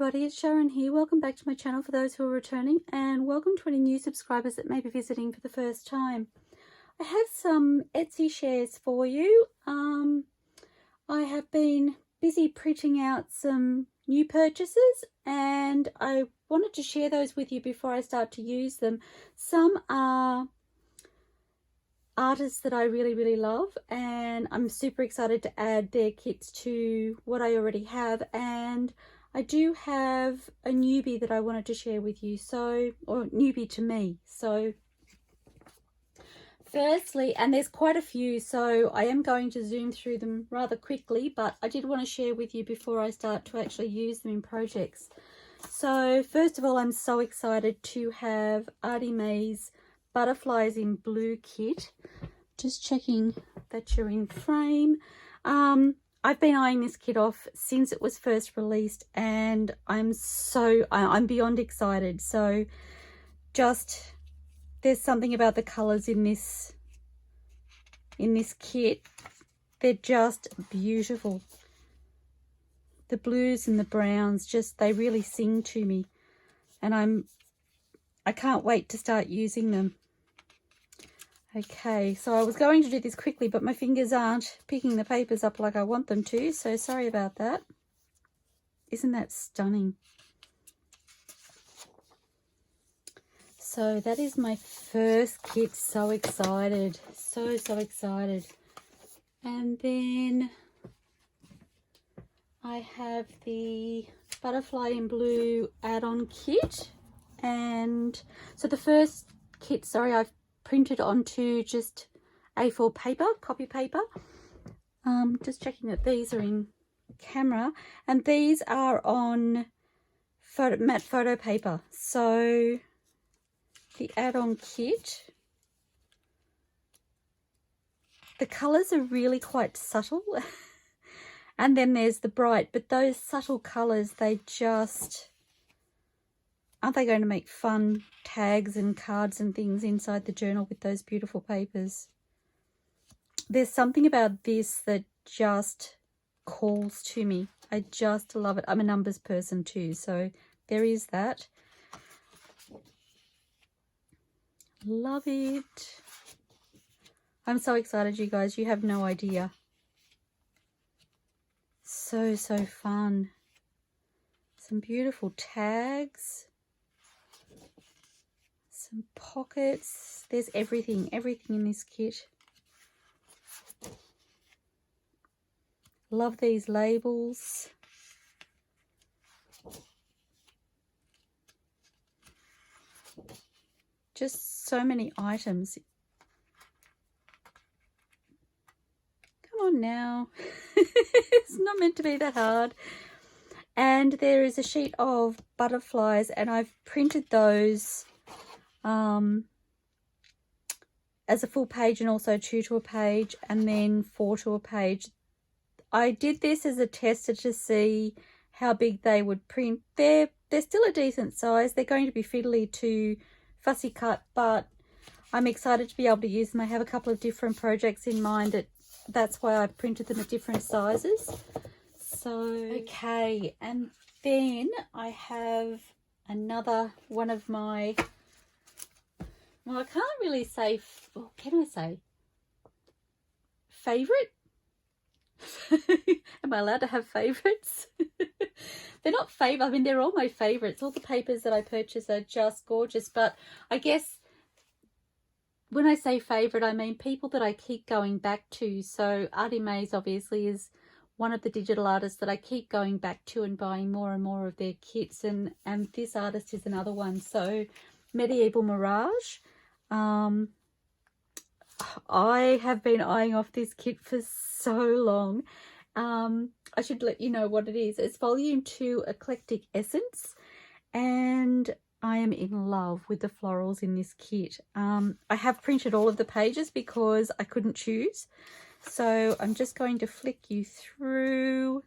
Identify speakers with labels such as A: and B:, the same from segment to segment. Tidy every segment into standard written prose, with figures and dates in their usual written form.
A: everybody, it's Sharon here. Welcome back to my channel for those who are returning, and welcome to any new subscribers that may be visiting for the first time. I have some Etsy shares for you. I have been busy printing out some new purchases and I wanted to share those with you before I start to use them. Some are artists that I really love, and I'm super excited to add their kits to what I already have. And I do have a newbie that I wanted to share with you, or newbie to me. So firstly, and there's quite a few, so I am going to zoom through them rather quickly, but I did want to share with you before I start to actually use them in projects. So first of all, I'm so excited to have ARTYmaze Butterflies in Blue kit. Just checking that you're in frame. I've been eyeing this kit off since it was first released, and I'm beyond excited. So just, there's something about the colors in this kit. They're just beautiful. The blues and the browns, just, they really sing to me, and I can't wait to start using them. Okay, so I was going to do this quickly, but my fingers aren't picking the papers up like I want them to, so sorry about that. Isn't that stunning? So that is my first kit. So excited. So excited. And then I have the Butterfly in Blue add-on kit. And so the first kit, sorry, I've printed onto just A4 paper, copy paper. Just checking that these are in camera, and these are on matte photo paper. So the add-on kit, the colors are really quite subtle and then there's the bright, but those subtle colors, they just, aren't they going to make fun tags and cards and things inside the journal with those beautiful papers? There's something about this that just calls to me. I just love it. I'm a numbers person too, so there is that. Love it. I'm so excited, you guys. You have no idea. So fun. Some beautiful tags. Some pockets. There's everything in this kit. Love these labels. Just so many items. Come on now. It's not meant to be that hard. And there is a sheet of butterflies, and I've printed those as a full page and also 2 to a page and then 4 to a page. I did this as a tester to see how big they would print. They're still a decent size. They're going to be fiddly to fussy cut, but I'm excited to be able to use them. I have a couple of different projects in mind. That's why I've printed them at different sizes. So okay, and then I have another one of my, well, I can't really say, well, can I say favorite? Am I allowed to have favorites? They're not favorite. I mean, they're all my favorites. All the papers that I purchase are just gorgeous, but I guess when I say favorite, I mean people that I keep going back to. So ArTymaze obviously is one of the digital artists that I keep going back to and buying more and more of their kits, and this artist is another one. So Medieval Mirage, I have been eyeing off this kit for so long. I should let you know what it is. It's volume 2 Eclectic Essence, and I am in love with the florals in this kit. I have printed all of the pages because I couldn't choose. So I'm just going to flick you through.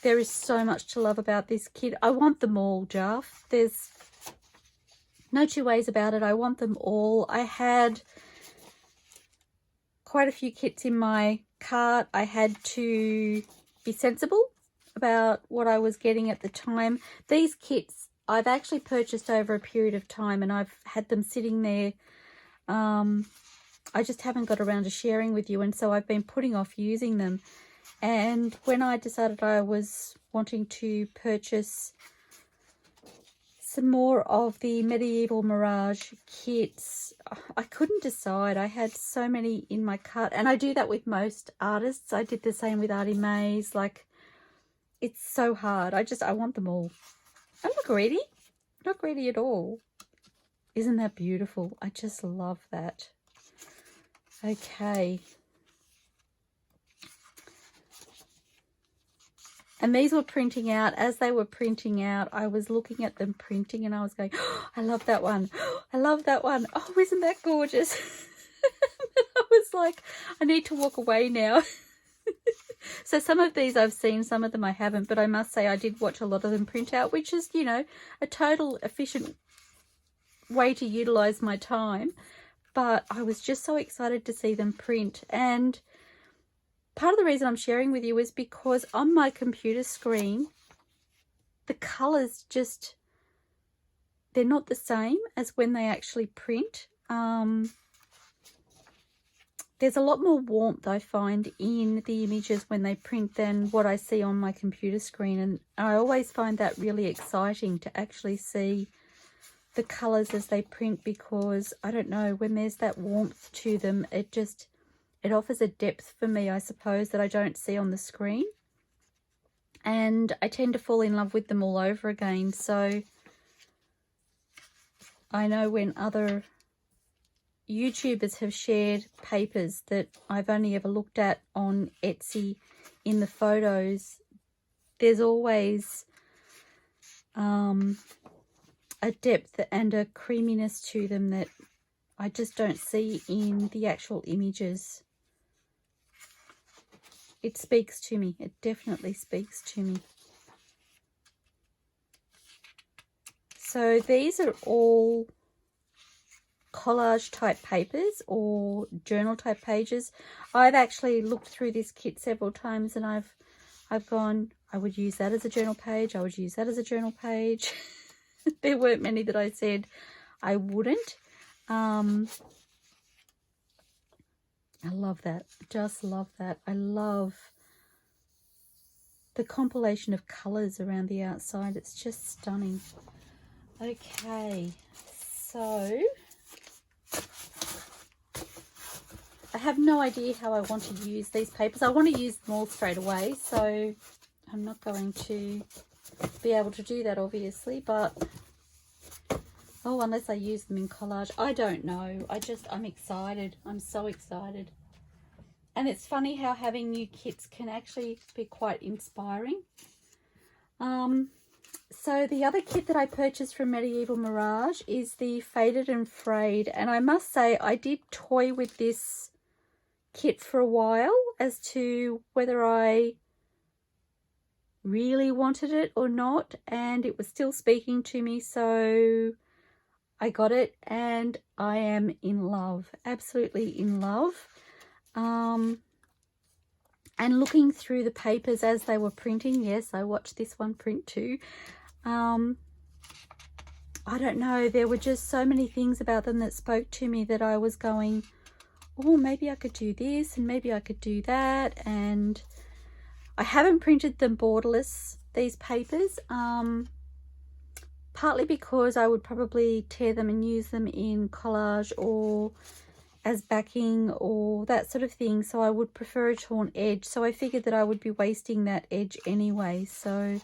A: There is so much to love about this kit. I want them all, Jeff. There's no two ways about it. I want them all. I had quite a few kits in my cart. I had to be sensible about what I was getting at the time. These kits I've actually purchased over a period of time, and I've had them sitting there. I just haven't got around to sharing with you, and so I've been putting off using them. And when I decided I was wanting to purchase some more of the Medieval Mirage kits, I couldn't decide. I had so many in my cart, and I do that with most artists. I did the same with ARTYmaze. Like, it's so hard. I want them all. I'm not greedy. Not greedy at all. Isn't that beautiful? I just love that. Okay. And these were printing out. As they were printing out, I was looking at them printing, and I was going, oh, I love that one. Oh, I love that one. Oh, isn't that gorgeous? I was like, I need to walk away now. So some of these I've seen, some of them I haven't, but I must say I did watch a lot of them print out, which is, you know, a total efficient way to utilize my time. But I was just so excited to see them print. And part of the reason I'm sharing with you is because on my computer screen, the colors just, they're not the same as when they actually print. There's a lot more warmth I find in the images when they print than what I see on my computer screen. And I always find that really exciting to actually see the colors as they print, because I don't know, when there's that warmth to them, it offers a depth for me, I suppose, that I don't see on the screen. And I tend to fall in love with them all over again. So I know when other YouTubers have shared papers that I've only ever looked at on Etsy in the photos, there's always a depth and a creaminess to them that I just don't see in the actual images. It speaks to me. It definitely speaks to me. So these are all collage type papers or journal type pages. I've actually looked through this kit several times, and I've gone, I would use that as a journal page. I would use that as a journal page. There weren't many that I said I wouldn't. I love that. Just love that. I love the compilation of colours around the outside. It's just stunning. Okay, so I have no idea how I want to use these papers. I want to use them all straight away, so I'm not going to be able to do that, obviously, but oh, unless I use them in collage. I don't know. I'm excited. I'm so excited. And it's funny how having new kits can actually be quite inspiring. So the other kit that I purchased from Medieval Mirage is the Faded and Frayed. And I must say, I did toy with this kit for a while as to whether I really wanted it or not. And it was still speaking to me, so I got it, and I am in love, absolutely in love. And looking through the papers as they were printing, yes, I watched this one print too. I don't know, there were just so many things about them that spoke to me that I was going, oh, maybe I could do this and maybe I could do that. And I haven't printed them borderless, these papers, partly because I would probably tear them and use them in collage or as backing or that sort of thing, so I would prefer a torn edge. So I figured that I would be wasting that edge anyway. So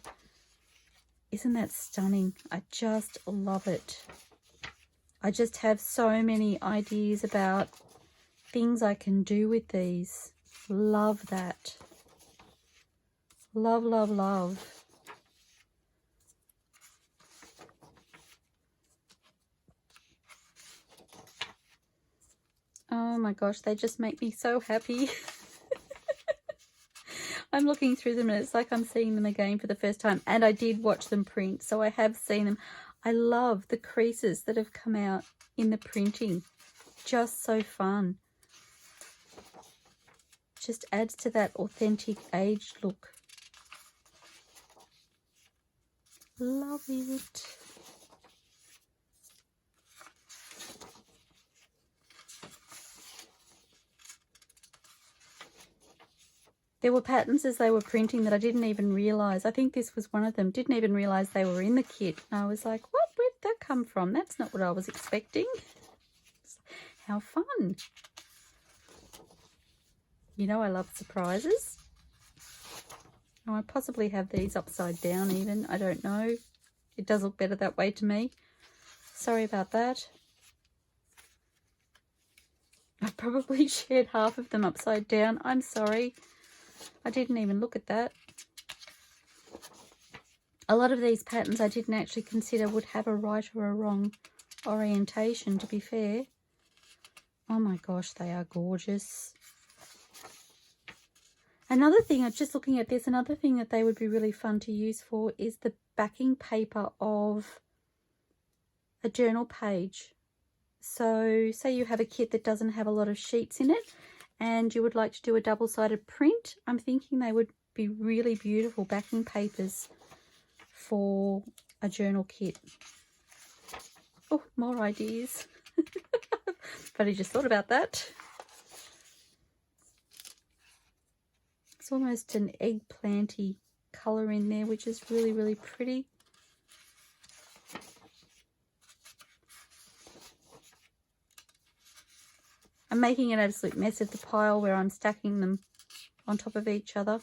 A: isn't that stunning? I just love it. I just have so many ideas about things I can do with these. Love that. Love, love, love. Oh my gosh, they just make me so happy. I'm looking through them and it's like I'm seeing them again for the first time. And I did watch them print, so I have seen them. I love the creases that have come out in the printing. Just so fun. Just adds to that authentic aged look. Love it. There were patterns as they were printing that I didn't even realise. I think this was one of them. Didn't even realise they were in the kit. And I was like, what? Where did that come from? That's not what I was expecting. How fun. You know I love surprises. Oh, I possibly have these upside down even. I don't know. It does look better that way to me. Sorry about that. I probably shared half of them upside down. I'm sorry. I didn't even look at that. A lot of these patterns I didn't actually consider would have a right or a wrong orientation, to be fair. Oh my gosh, they are gorgeous. Another thing, I'm just looking at this, another thing that they would be really fun to use for is the backing paper of a journal page. So say you have a kit that doesn't have a lot of sheets in it and you would like to do a double-sided print, I'm thinking they would be really beautiful backing papers for a journal kit. Oh, more ideas. But I just thought about that. It's almost an eggplanty colour in there, which is really, really pretty. I'm making an absolute mess of the pile where I'm stacking them on top of each other.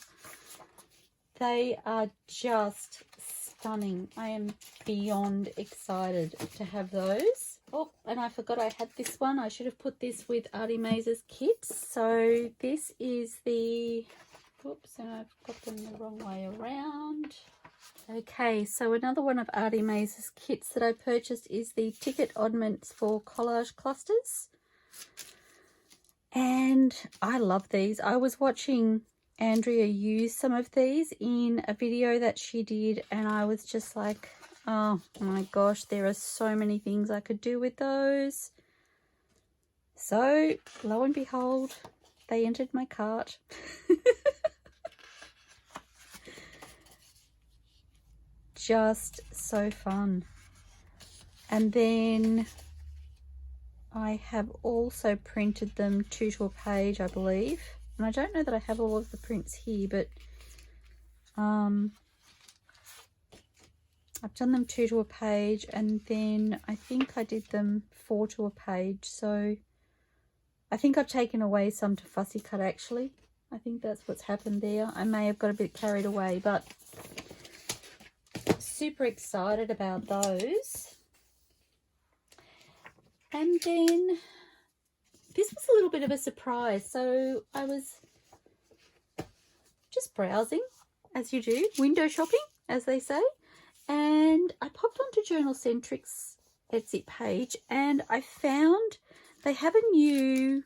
A: They are just stunning. I am beyond excited to have those. Oh, and I forgot I had this one. I should have put this with ARTYmaze's kits. So this is the... Oops, and I've got them the wrong way around. Okay, so another one of ARTYmaze's kits that I purchased is the Ticket Oddments for Collage Clusters. And I love these. I was watching Andrea use some of these in a video that she did, and I was just like, oh my gosh, there are so many things I could do with those. So lo and behold, they entered my cart. Just so fun. And then I have also printed them 2 to a page, I believe. And I don't know that I have all of the prints here, but I've done them 2 to a page, and then I think I did them 4 to a page. So I think I've taken away some to fussy cut, actually. I think that's what's happened there. I may have got a bit carried away, but super excited about those. And then this was a little bit of a surprise. So I was just browsing, as you do, window shopping, as they say, and I popped onto JournalCentric's Etsy page and I found they have a new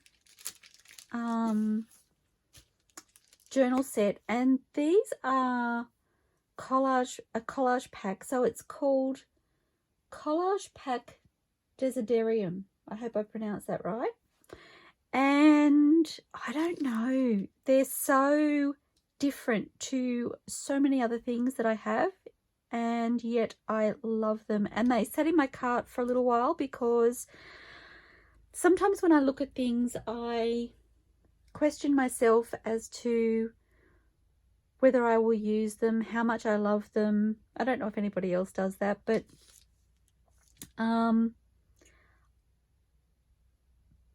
A: journal set, and these are a collage pack. So it's called Collage Pack Desiderium. I hope I pronounced that right. And I don't know, they're so different to so many other things that I have, and yet I love them. And they sat in my cart for a little while because sometimes when I look at things I question myself as to whether I will use them, how much I love them. I don't know if anybody else does that, but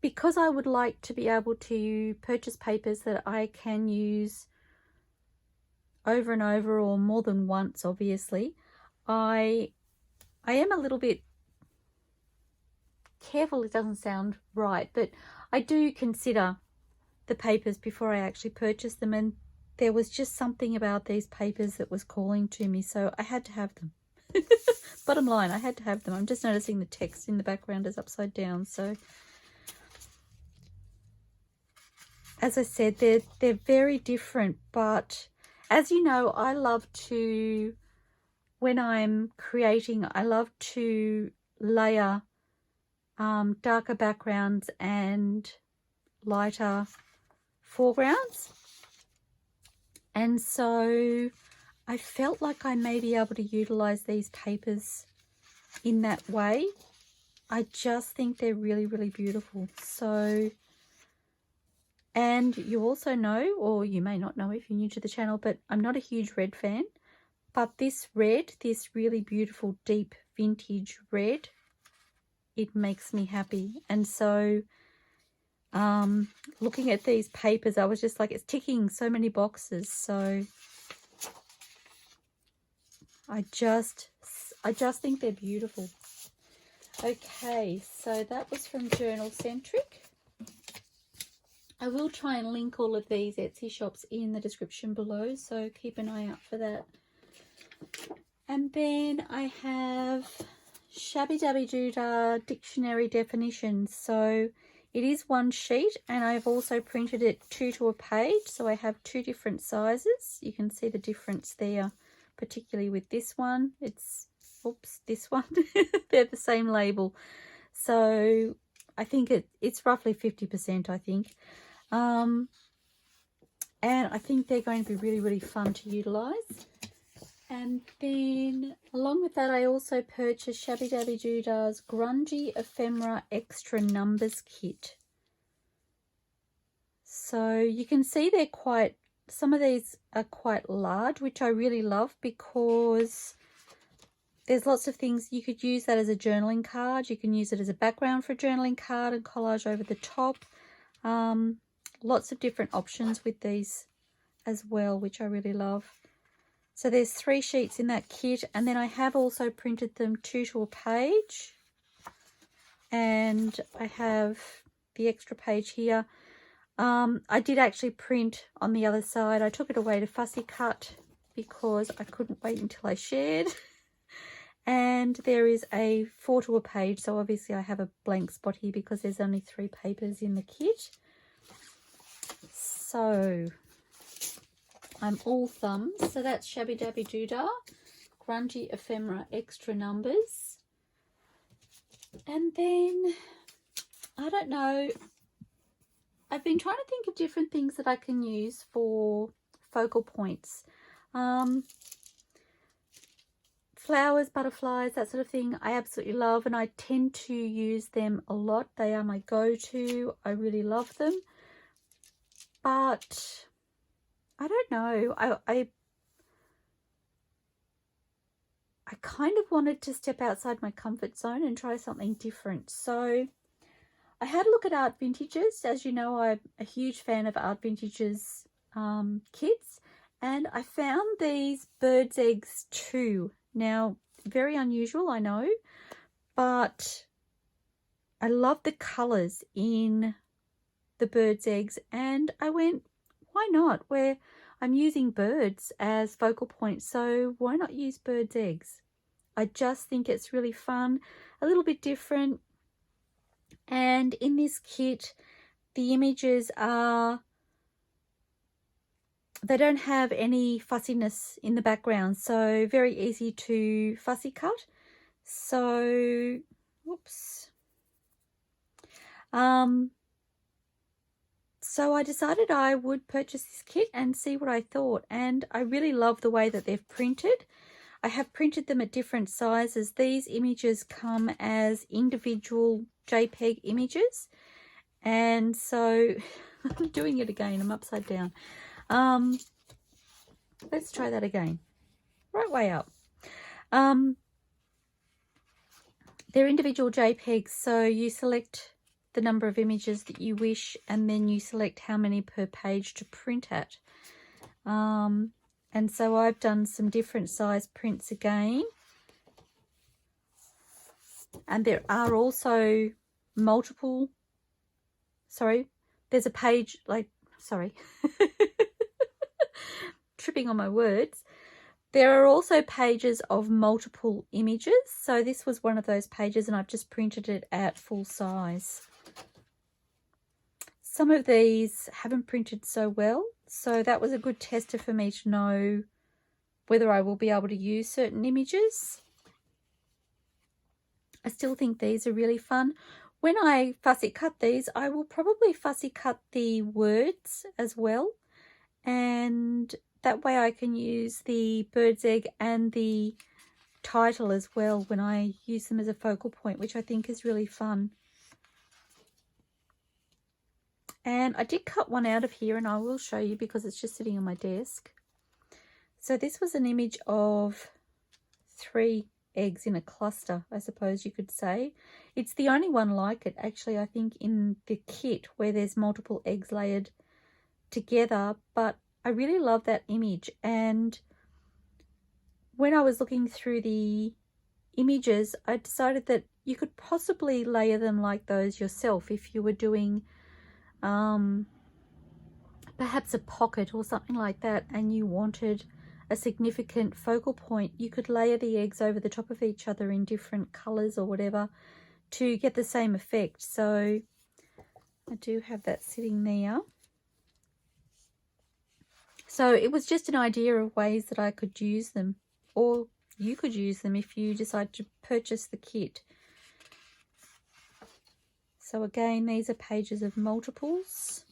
A: because I would like to be able to purchase papers that I can use over and over, or more than once, obviously, I am a little bit careful. It doesn't sound right, but I do consider the papers before I actually purchase them, and there was just something about these papers that was calling to me, so I had to have them. Bottom line, I had to have them. I'm just noticing the text in the background is upside down, so as I said, they're very different, but as you know, I love to, when I'm creating, I love to layer darker backgrounds and lighter foregrounds. And so I felt like I may be able to utilize these papers in that way. I just think they're really, really beautiful. So, and you also know, or you may not know if you're new to the channel, but I'm not a huge red fan. But this red, this really beautiful deep vintage red, it makes me happy. And so looking at these papers, I was just like, it's ticking so many boxes. So I just think they're beautiful. Okay, so that was from JournalCentric. I will try and link all of these Etsy shops in the description below, so keep an eye out for that. And then I have shabbydabbydoodah dictionary definitions. So it is one sheet, and I've also printed it 2 to a page, so I have 2 different sizes. You can see the difference there, particularly with this one. It's, oops, this one. They're the same label. So I think it's roughly 50%, I think. And I think they're going to be really, really fun to utilize. And then along with that, I also purchased shabbydabbydooddah's Grungy Ephemera Extra Numbers Kit. So you can see they're quite, some of these are quite large, which I really love because there's lots of things. You could use that as a journaling card. You can use it as a background for a journaling card and collage over the top. Lots of different options with these as well, which I really love. So there's 3 sheets in that kit, and then I have also printed them 2 to a page, and I have the extra page here. I did actually print on the other side. I took it away to fussy cut because I couldn't wait until I shared. And there is a 4 to a page, so obviously I have a blank spot here because there's only 3 papers in the kit. So I'm all thumbs. So that's shabbydabbydoodah, Grungy Ephemera Extra Numbers. And then, I don't know, I've been trying to think of different things that I can use for focal points. Flowers, butterflies, that sort of thing, I absolutely love, and I tend to use them a lot. They are my go-to. I really love them. But I don't know. I kind of wanted to step outside my comfort zone and try something different. So I had a look at ArtVintages. As you know, I'm a huge fan of ArtVintages kits, and I found these bird's eggs too. Now, very unusual, I know, but I love the colours in the bird's eggs, and I went, why not? Where I'm using birds as focal points, so why not use bird's eggs? I just think it's really fun, a little bit different. And in this kit, the images are, they don't have any fussiness in the background, so very easy to fussy cut. So, whoops. So I decided I would purchase this kit and see what I thought, and I really love the way that they've printed. I have printed them at different sizes. These images come as individual JPEG images, and so I'm doing it again. I'm upside down. Let's try that again. Right way up. They're individual JPEGs, so you select the number of images that you wish, and then you select how many per page to print at. And so I've done some different size prints again. And there are also multiple, sorry, there's a page, like, sorry, tripping on my words. There are also pages of multiple images. So this was one of those pages, and I've just printed it at full size. Some of these haven't printed so well, so that was a good tester for me to know whether I will be able to use certain images. I still think these are really fun. When I fussy cut these, I will probably fussy cut the words as well, and that way I can use the bird's egg and the title as well when I use them as a focal point, which I think is really fun. And I did cut one out of here, and I will show you because it's just sitting on my desk. So this was an image of 3 eggs in a cluster, I suppose you could say. It's the only one like it, actually, I think, in the kit where there's multiple eggs layered together. But I really love that image, and when I was looking through the images, I decided that you could possibly layer them like those yourself if you were doing perhaps a pocket or something like that, and you wanted a significant focal point. You could layer the eggs over the top of each other in different colors or whatever to get the same effect. So I do have that sitting there. So it was just an idea of ways that I could use them, or you could use them if you decide to purchase the kit. So again, these are pages of multiples.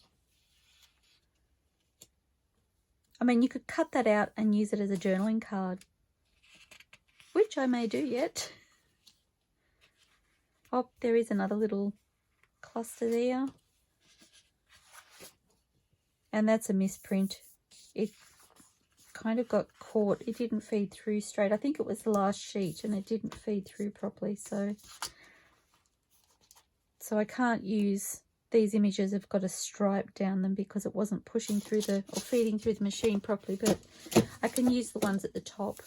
A: I mean, you could cut that out and use it as a journaling card, which I may do yet. Oh, there is another little cluster there. And that's a misprint. It kind of got caught. It didn't feed through straight. I think it was the last sheet and it didn't feed through properly. So I can't use these images. Have got a stripe down them because it wasn't pushing through the, or feeding through the machine properly, but I can use the ones at the top.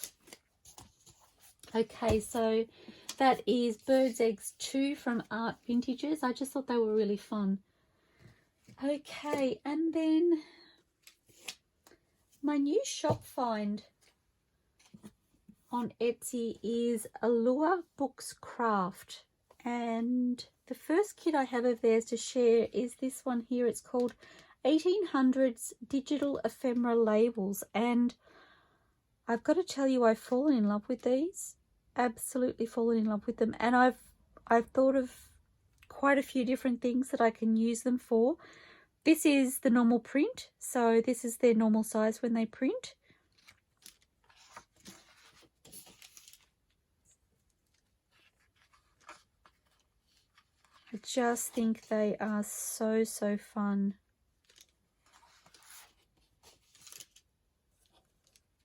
A: Okay, so that is Bird's Eggs 2 from ArtVintages. I just thought they were really fun. Okay, and then my new shop find on Etsy is AllureBooksCraft, and the first kit I have of theirs to share is this one here. It's called 1800s Digital Ephemera Labels, and I've got to tell you, I've fallen in love with these. Absolutely fallen in love with them, and I've thought of quite a few different things that I can use them for. This is the normal print, so this is their normal size when they print. I just think they are so fun.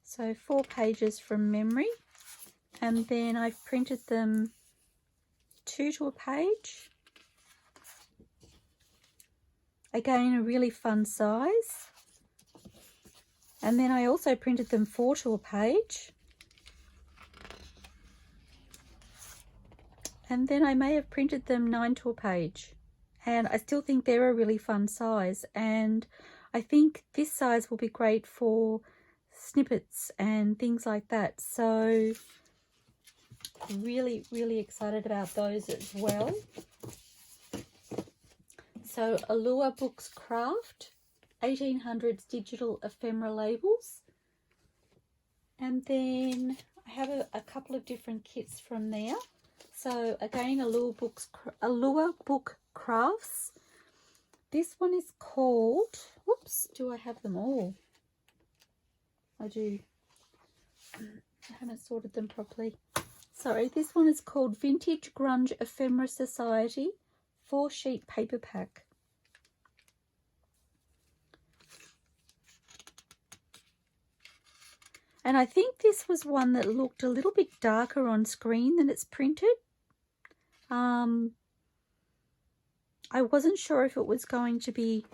A: So 4 pages from memory, and then I've printed them 2 to a page. Again, a really fun size. And then I also printed them 4 to a page. And then I may have printed them 9 to a page. And I still think they're a really fun size. And I think this size will be great for snippets and things like that. So really excited about those as well. So AllureBooksCraft, 1800s Digital Ephemera Labels. And then I have a couple of different kits from there. So again, AllureBooksCrafts. This one is called, whoops, do I have them all? I do. I haven't sorted them properly. Sorry, this one is called Vintage Grunge Ephemera Society 4-sheet paper pack. And I think this was one that looked a little bit darker on screen than it's printed. I wasn't sure if it was going to be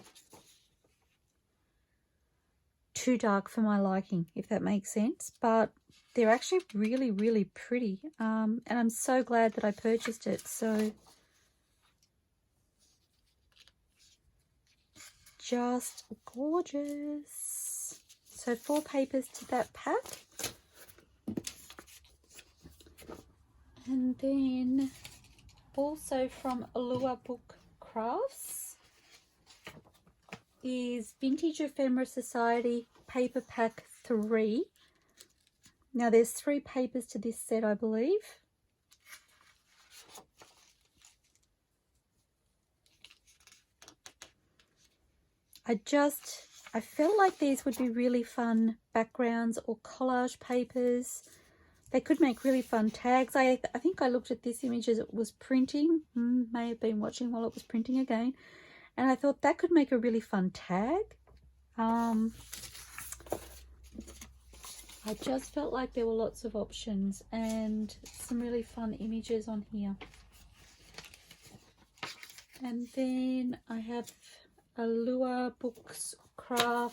A: too dark for my liking, if that makes sense, but they're actually really pretty, and I'm so glad that I purchased it. So just gorgeous. So 4 papers to that pack. And then also from AllureBooksCrafts is Vintage Ephemera Society Paper Pack 3. Now there's 3 papers to this set, I believe. I just I felt like these would be really fun backgrounds or collage papers. They could make really fun tags. I think I looked at this image as it was printing. May have been watching while it was printing again. And I thought that could make a really fun tag. I just felt like there were lots of options and some really fun images on here. And then I have AllureBooksCraft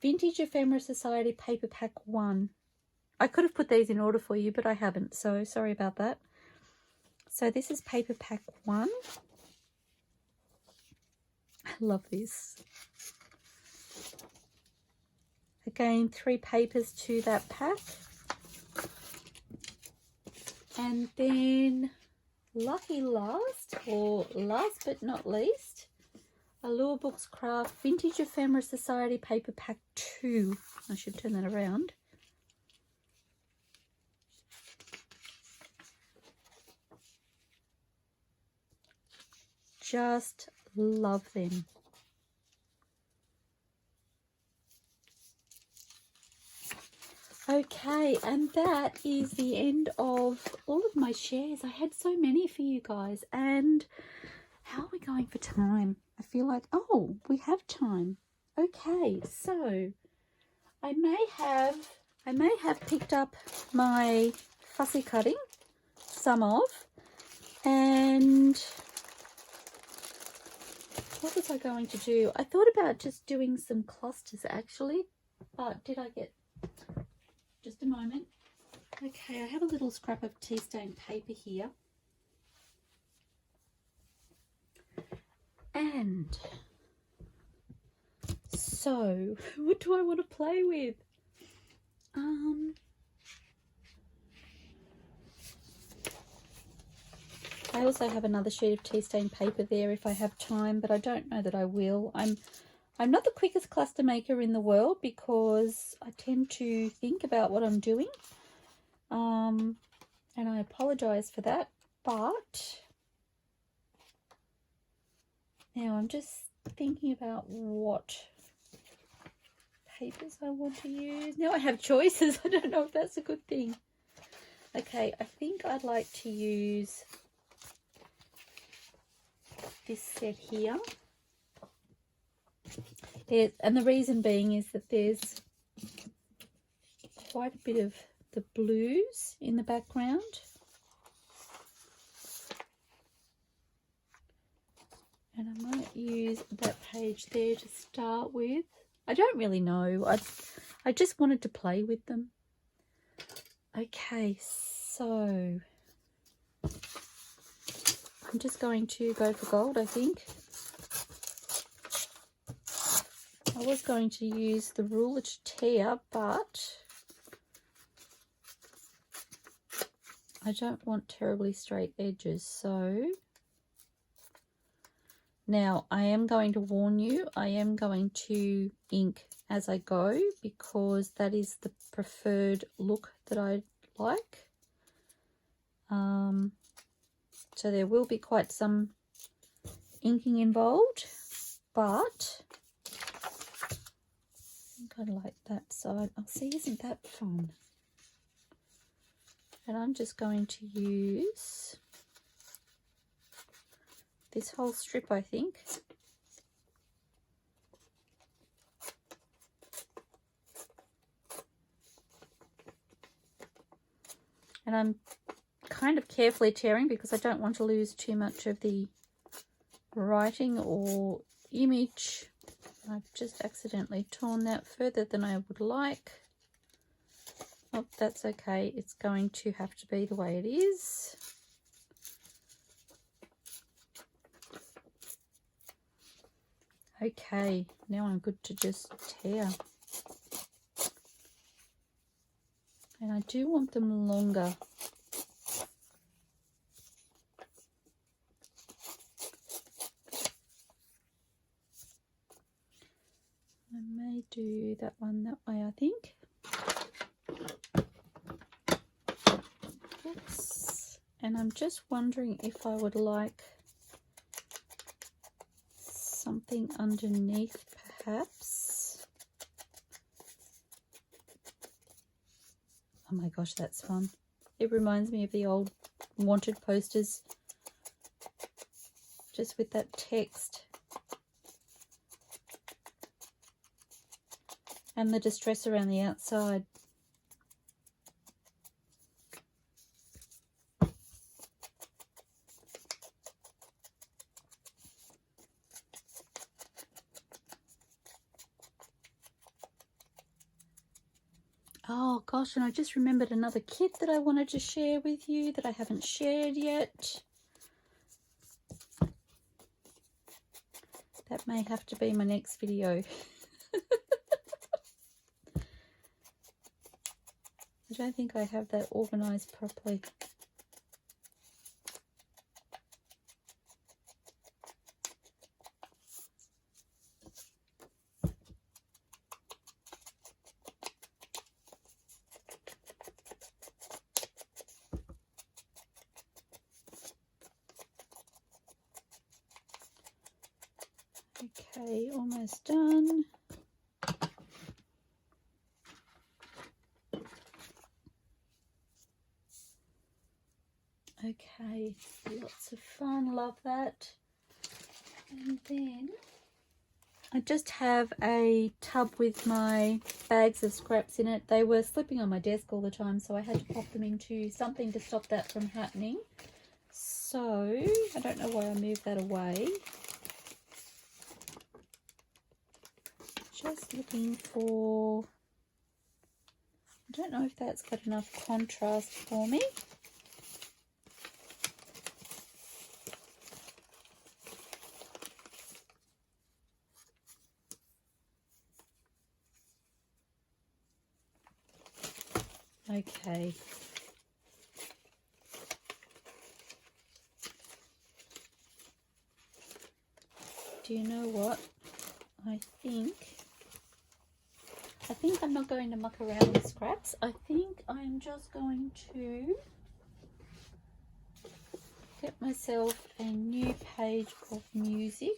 A: Vintage Ephemera Society Paper Pack 1. I could have put these in order for you, but I haven't, so sorry about that. So this is Paper Pack 1. I love this. Again, 3 papers to that pack. And then lucky last, or last but not least, AllureBooksCraft Vintage Ephemera Society Paper Pack 2. I should turn that around. Just love them. Okay, and that is the end of all of my shares. I had so many for you guys. And how are we going for time? I feel like, oh, we have time. Okay, so I may have picked up my fussy cutting, some of, and what was I going to do? I thought about just doing some clusters actually, but did I get, just a moment. Okay, I have a little scrap of tea stain paper here. And so, what do I want to play with? I also have another sheet of tea stain paper there if I have time, but I don't know that I will. I'm not the quickest cluster maker in the world because I tend to think about what I'm doing. And I apologize for that, but now I'm just thinking about what papers I want to use. Now I have choices. I don't know if that's a good thing. Okay, I think I'd like to use this set here. And the reason being is that there's quite a bit of the blues in the background. And I might use that page there to start with. I don't really know. I just wanted to play with them. Okay, so I'm just going to go for gold, I think. I was going to use the ruler to tear, but I don't want terribly straight edges, so now I am going to warn you, I am going to ink as I go because that is the preferred look that I like. So there will be quite some inking involved, but I think I like that side. Oh, see, isn't that fun? And I'm just going to use this whole strip, I think. And I'm kind of carefully tearing because I don't want to lose too much of the writing or image. I've just accidentally torn that further than I would like. Oh, that's okay. It's going to have to be the way it is. Okay, now I'm good to just tear. And I do want them longer. I may do that one that way, I think. Oops. And I'm just wondering if I would like something something underneath perhaps. Oh my gosh, that's fun. It reminds me of the old wanted posters, just with that text and the distress around the outside. Oh gosh, and I just remembered another kit that I wanted to share with you that I haven't shared yet. That may have to be my next video. I don't think I have that organized properly. Okay, almost done. Okay, lots of fun, love that. And then I just have a tub with my bags of scraps in it. They were slipping on my desk all the time, so I had to pop them into something to stop that from happening. So I don't know why I moved that away. Just looking for, I don't know if that's got enough contrast for me. Okay. Do you know what? I think I'm not going to muck around with scraps. I think I'm just going to get myself a new page of music.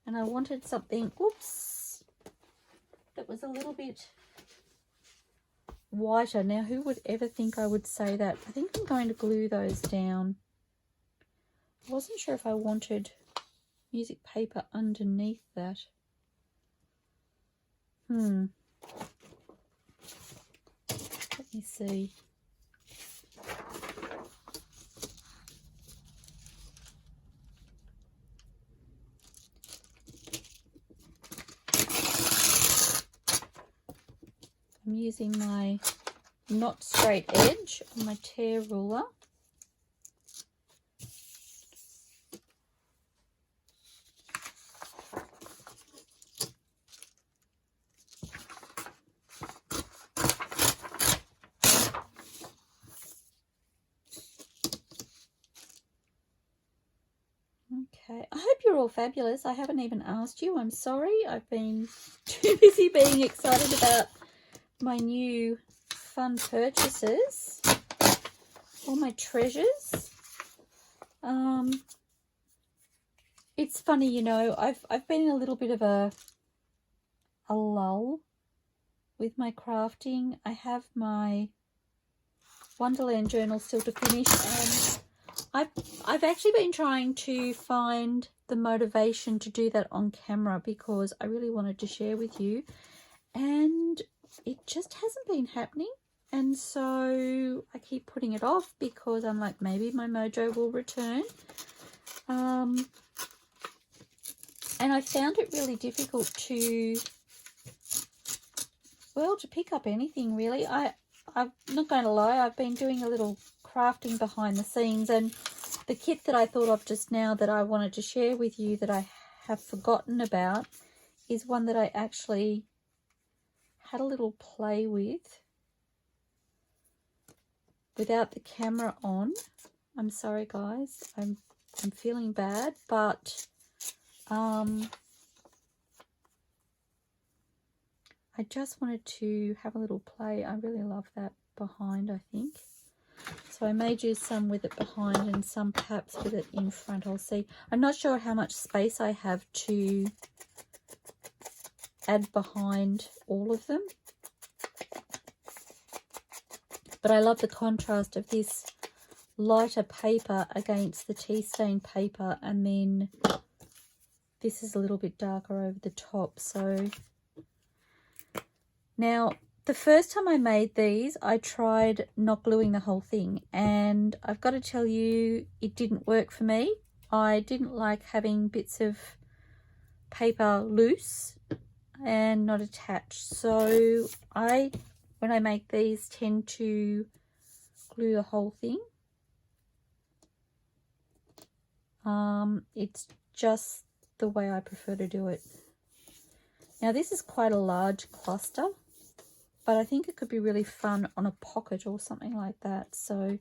A: And I wanted something, oops, that was a little bit whiter. Now, who would ever think I would say that? I think I'm going to glue those down. I wasn't sure if I wanted music paper underneath that. Let me see. I'm using my not straight edge on my tear ruler. Okay, I hope you're all fabulous. I haven't even asked you. I'm sorry. I've been too busy being excited about my new fun purchases. All my treasures. It's funny, you know, I've been in a little bit of a lull with my crafting. I have my Wonderland journal still to finish, and I've actually been trying to find the motivation to do that on camera because I really wanted to share with you, and it just hasn't been happening. And so I keep putting it off because I'm like, maybe my mojo will return. And I found it really difficult to, well, to pick up anything really. I'm not going to lie, I've been doing a little crafting behind the scenes, and the kit that I thought of just now that I wanted to share with you that I have forgotten about is one that I actually had a little play with without the camera on. I'm sorry guys, I'm feeling bad, but I just wanted to have a little play. I really love that behind, I think. So I may do some with it behind and some perhaps with it in front. I'll see. I'm not sure how much space I have to add behind all of them. But I love the contrast of this lighter paper against the tea stain paper, and then this is a little bit darker over the top. So now the first time I made these, I tried not gluing the whole thing, and I've got to tell you, it didn't work for me. I didn't like having bits of paper loose and not attached. So when I make these, tend to glue the whole thing. It's just the way I prefer to do it. Now this is quite a large cluster, but I think it could be really fun on a pocket or something like that. So I'm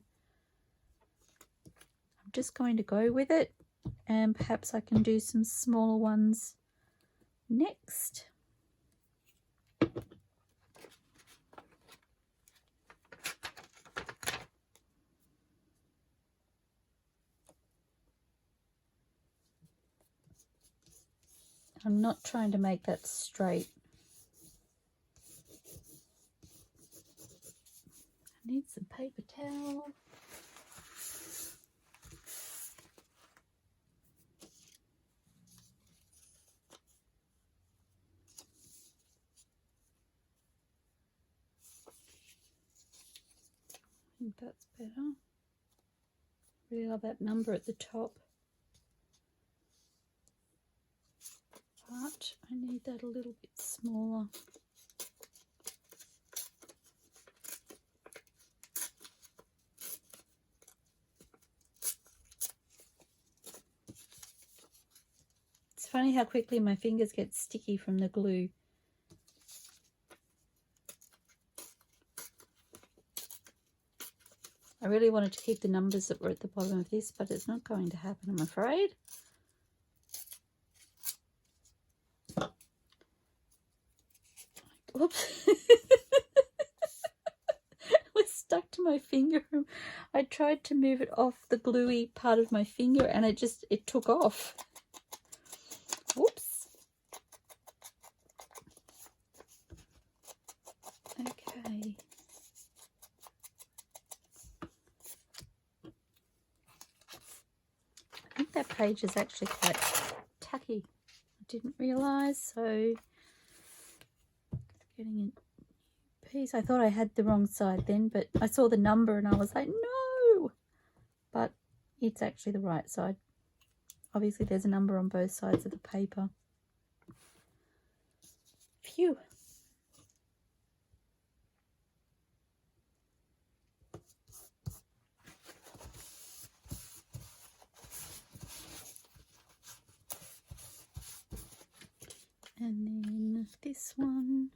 A: just going to go with it, and perhaps I can do some smaller ones next. I'm not trying to make that straight. I need some paper towel. I think that's better. Really love that number at the top. But I need that a little bit smaller. It's funny how quickly my fingers get sticky from the glue. I really wanted to keep the numbers that were at the bottom of this, but it's not going to happen, I'm afraid. Oops. It was stuck to my finger. I tried to move it off the gluey part of my finger and it took off. Whoops. Okay. I think that page is actually quite tacky. I didn't realise, so getting a piece. I thought I had the wrong side then, but I saw the number and I was like, no! But it's actually the right side. Obviously there's a number on both sides of the paper. Phew. And then this one.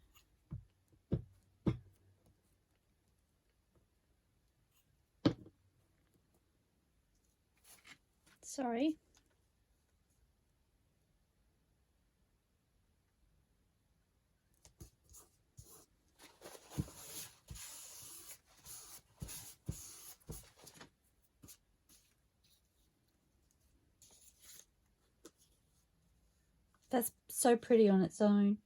A: Sorry. That's so pretty on its own.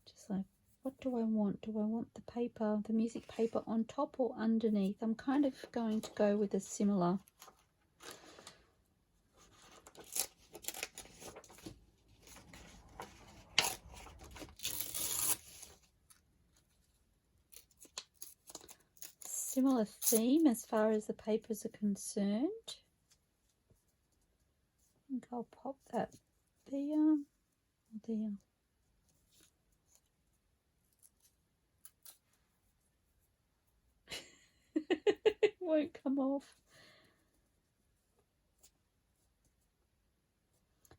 A: Just like, what do I want? Do I want the paper, the music paper on top or underneath? I'm kind of going to go with a similar. Similar theme as far as the papers are concerned. I think I'll pop that there. There. It won't come off.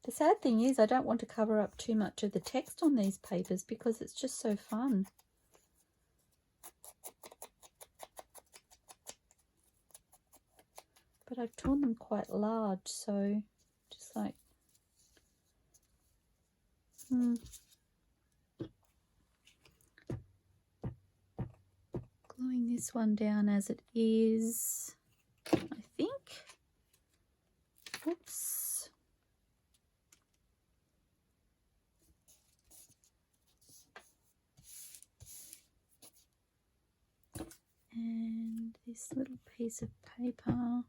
A: The sad thing is I don't want to cover up too much of the text on these papers because it's just so fun. But I've torn them quite large, so just like gluing this one down as it is, I think. Oops. And this little piece of paper.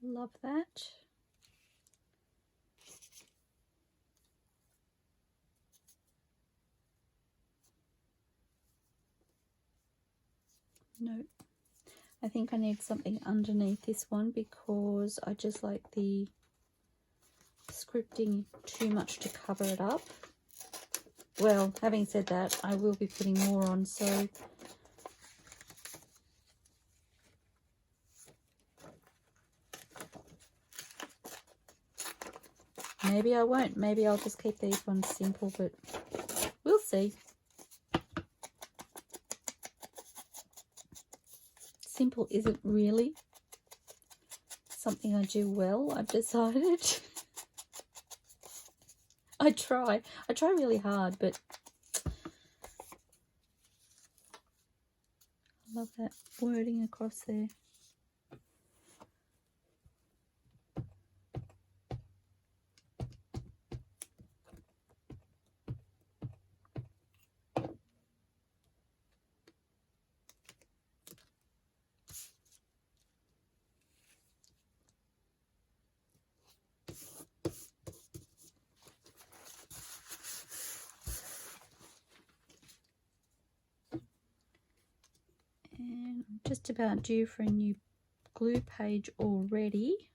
A: Love that. No, I think I need something underneath this one because I just like the scripting too much to cover it up. Well, having said that, I will be putting more on, so maybe I won't. Maybe I'll just keep these ones simple, but we'll see. Simple isn't really something I do well, I've decided. I try really hard, but I love that wording across there. And I'm just about due for a new glue page already.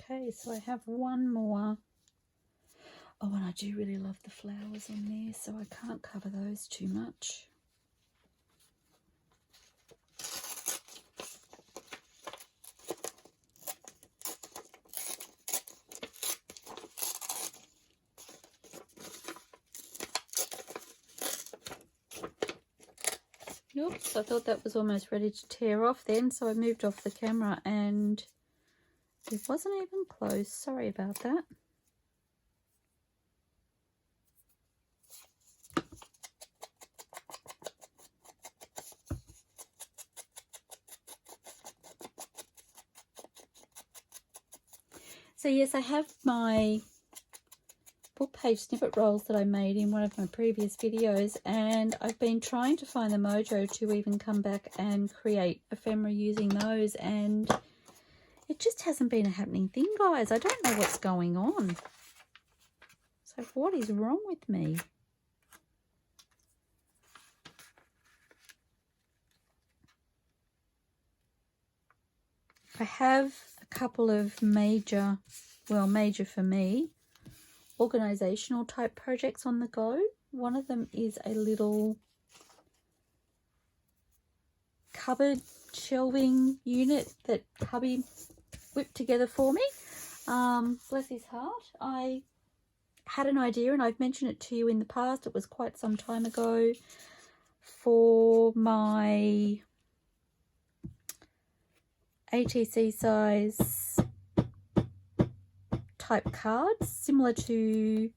A: Okay, so I have one more. Oh, and I do really love the flowers on there, so I can't cover those too much. Oops, I thought that was almost ready to tear off then, so I moved off the camera and it wasn't even close. Sorry about that. So yes, I have my book page snippet rolls that I made in one of my previous videos, and I've been trying to find the mojo to even come back and create ephemera using those, and it just hasn't been a happening thing, guys. I don't know what's going on. So what is wrong with me? I have a couple of major, well, major for me, organizational type projects on the go. One of them is a little cupboard shelving unit that hubby whipped together for me. Bless his heart. I had an idea, and I've mentioned it to you in the past. It was quite some time ago, for my ATC size type cards, similar to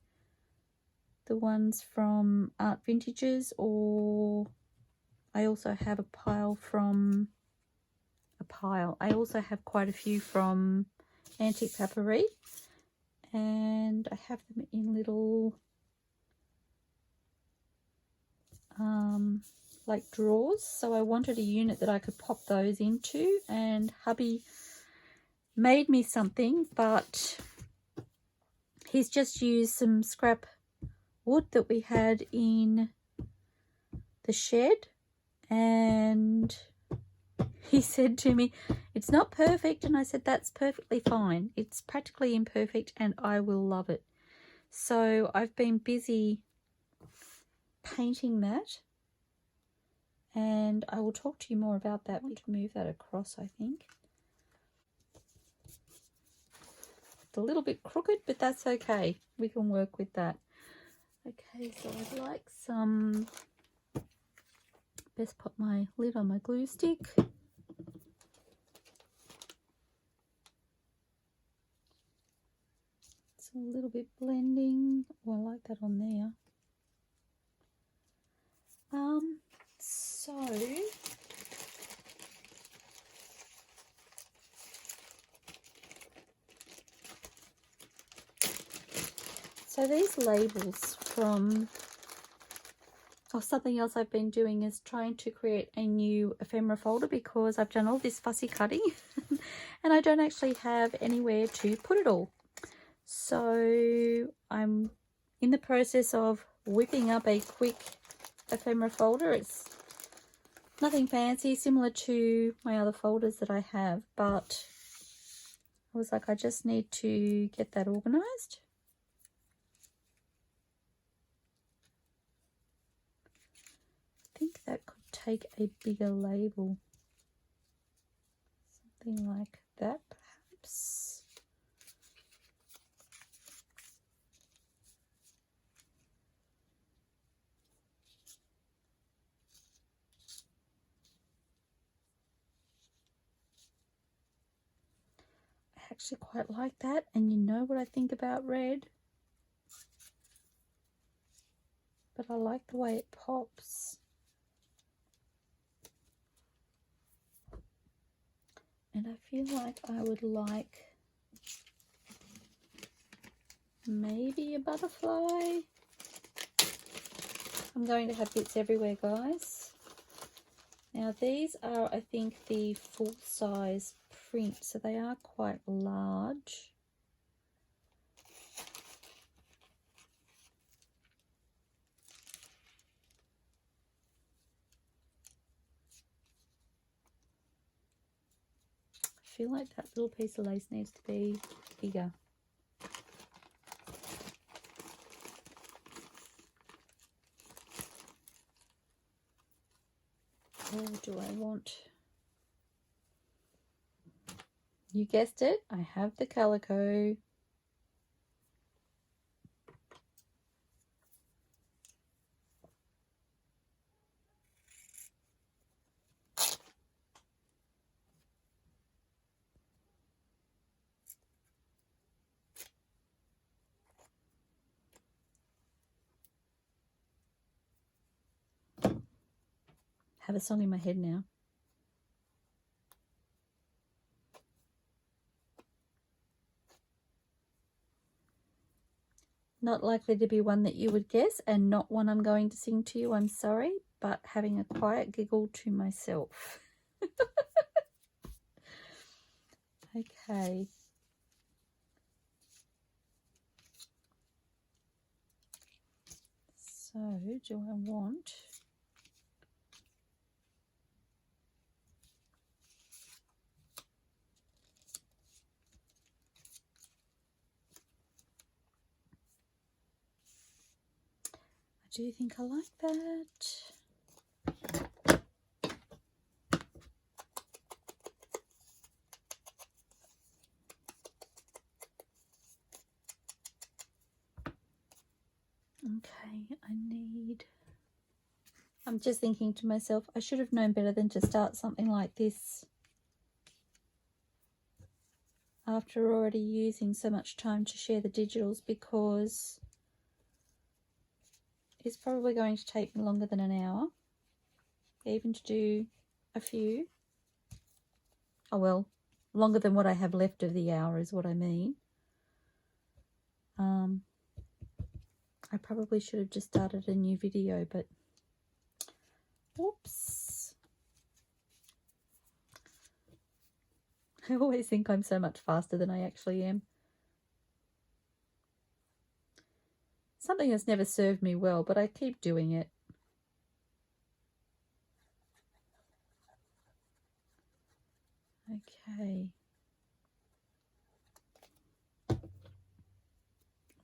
A: the ones from ArtVintages, or I also have a pile from I also have quite a few from Antique Papery, and I have them in little like drawers. So I wanted a unit that I could pop those into, and hubby made me something, but he's just used some scrap wood that we had in the shed, and he said to me, it's not perfect, and I said that's perfectly fine. It's practically imperfect and I will love it. So I've been busy painting that, and I will talk to you more about that. I want to move that across, I think. It's a little bit crooked, but that's okay. We can work with that. Okay, so I'd like some, best put my lid on my glue stick. It's a little bit blending. Oh, I like that on there. So these labels from, something else I've been doing is trying to create a new ephemera folder, because I've done all this fussy cutting and I don't actually have anywhere to put it all. So I'm in the process of whipping up a quick ephemera folder. It's nothing fancy, similar to my other folders that I have, but I was like, I just need to get that organized. I think that could take a bigger label, something like that perhaps. I actually quite like that, and you know what I think about red, but I like the way it pops. And I feel like I would like maybe a butterfly. I'm going to have bits everywhere, guys. Now these are, I think, the full size print, so they are quite large. I feel like that little piece of lace needs to be bigger. Or do I want, you guessed it, I have the calico. Have a song in my head now. Not likely to be one that you would guess, and not one I'm going to sing to you, I'm sorry, but having a quiet giggle to myself. Okay. So, do I want... Do you think I like that? Okay, I'm just thinking to myself, I should have known better than to start something like this after already using so much time to share the digitals, because it's probably going to take me longer than an hour, even to do a few. Oh well, longer than what I have left of the hour is what I mean. I probably should have just started a new video, but whoops. I always think I'm so much faster than I actually am. Something that's never served me well, but I keep doing it. Okay.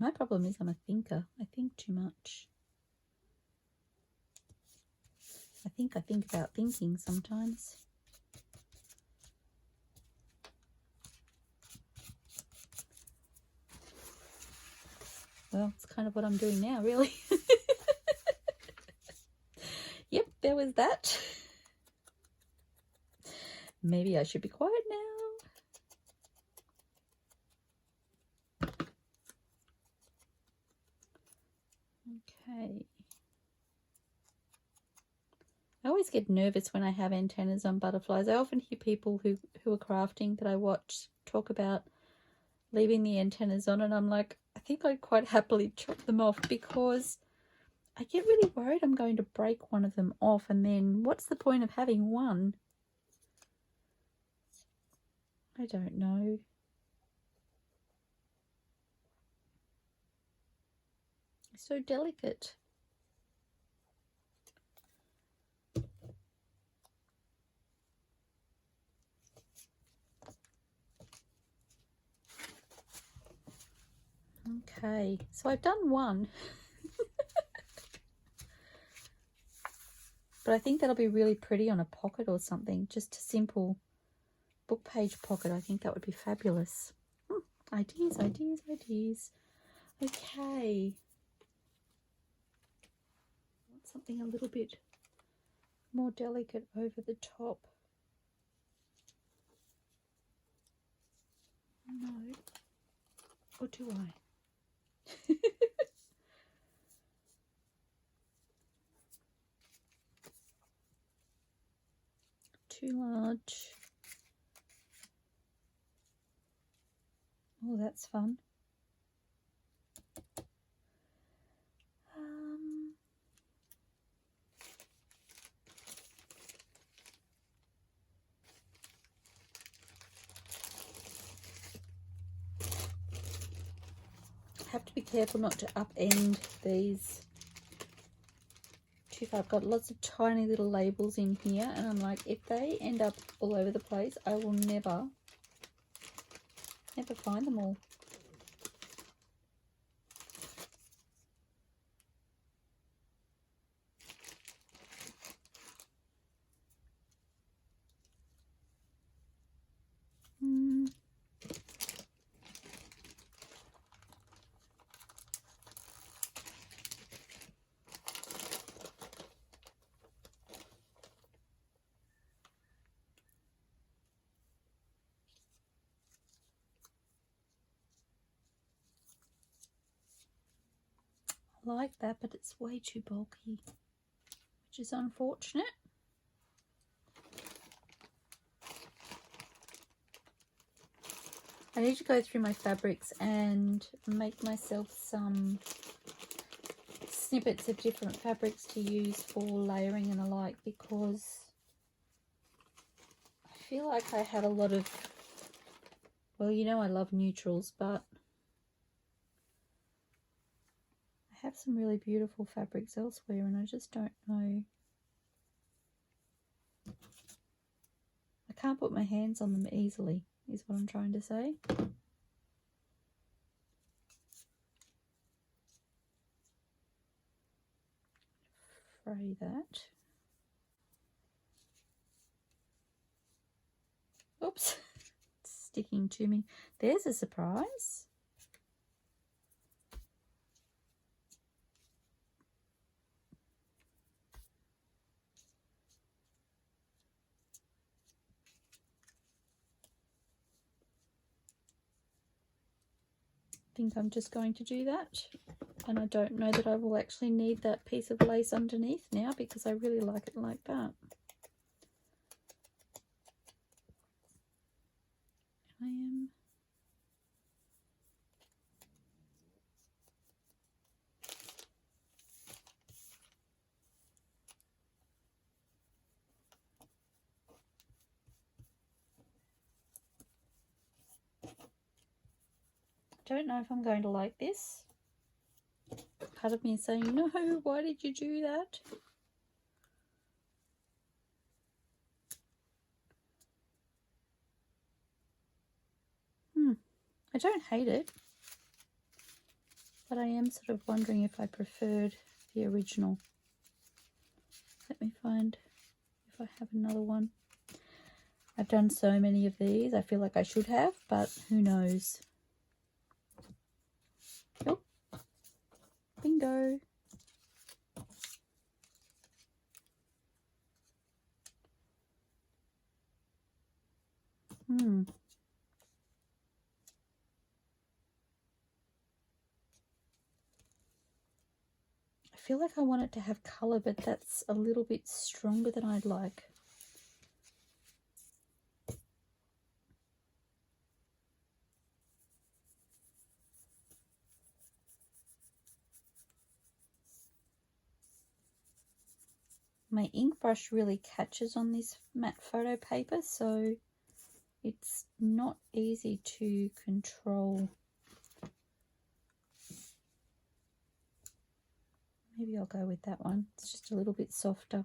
A: My problem is I'm a thinker. I think too much. think about thinking sometimes. Well, it's kind of what I'm doing now, really. Yep, there was that. Maybe I should be quiet now. Okay. I always get nervous when I have antennas on butterflies. I often hear people who are crafting that I watch talk about leaving the antennas on, and I'm like, I think I'd quite happily chop them off, because I get really worried I'm going to break one of them off, and then what's the point of having one? I don't know. It's so delicate. Okay, so I've done one. But I think that'll be really pretty on a pocket or something. Just a simple book page pocket. I think that would be fabulous. Ideas, ideas, ideas. Okay. I want something a little bit more delicate over the top. No. Or do I? Too large. Oh, that's fun. Have to be careful not to upend these too far. I've got lots of tiny little labels in here, and I'm like, if they end up all over the place, I will never find them all. Like that, but it's way too bulky, which is unfortunate. I need to go through my fabrics and make myself some snippets of different fabrics to use for layering and the like, because I feel like I have a lot of, well, you know I love neutrals, but I have some really beautiful fabrics elsewhere, and I just don't know. I can't put my hands on them easily, is what I'm trying to say. Fray that. Oops, it's sticking to me. There's a surprise. I think I'm just going to do that, and I don't know that I will actually need that piece of lace underneath now, because I really like it like that. Don't know if I'm going to like this. Part of me is saying, no, why did you do that? I don't hate it, but I am sort of wondering if I preferred the original. Let me find if I have another one. I've done so many of these. I feel like I should have, but who knows. Oh, bingo. I feel like I want it to have colour, but that's a little bit stronger than I'd like. My ink brush really catches on this matte photo paper, so it's not easy to control. Maybe I'll go with that one. It's just a little bit softer.